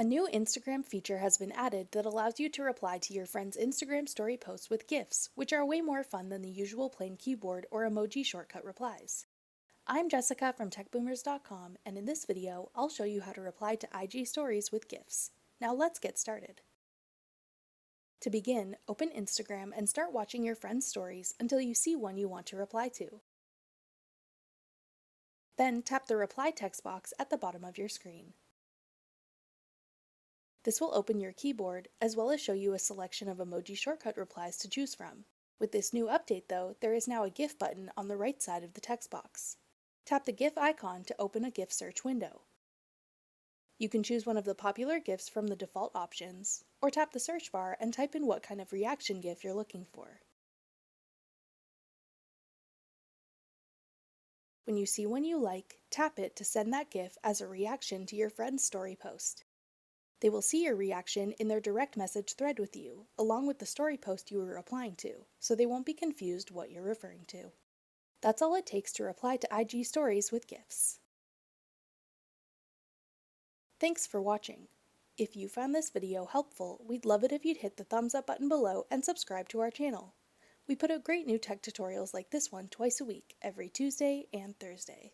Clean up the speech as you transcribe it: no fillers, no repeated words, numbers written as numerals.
A new Instagram feature has been added that allows you to reply to your friends' Instagram story posts with GIFs, which are way more fun than the usual plain keyboard or emoji shortcut replies. I'm Jessica from techboomers.com, and in this video, I'll show you how to reply to IG stories with GIFs. Now let's get started. To begin, open Instagram and start watching your friends' stories until you see one you want to reply to. Then tap the reply text box at the bottom of your screen. This will open your keyboard, as well as show you a selection of emoji shortcut replies to choose from. With this new update though, there is now a GIF button on the right side of the text box. Tap the GIF icon to open a GIF search window. You can choose one of the popular GIFs from the default options, or tap the search bar and type in what kind of reaction GIF you're looking for. When you see one you like, tap it to send that GIF as a reaction to your friend's story post. They will see your reaction in their direct message thread with you, along with the story post you were replying to, so they won't be confused what you're referring to. That's all it takes to reply to IG stories with GIFs. Thanks for watching. If you found this video helpful, we'd love it if you'd hit the thumbs up button below and subscribe to our channel. We put out great new tech tutorials like this one twice a week, every Tuesday and Thursday.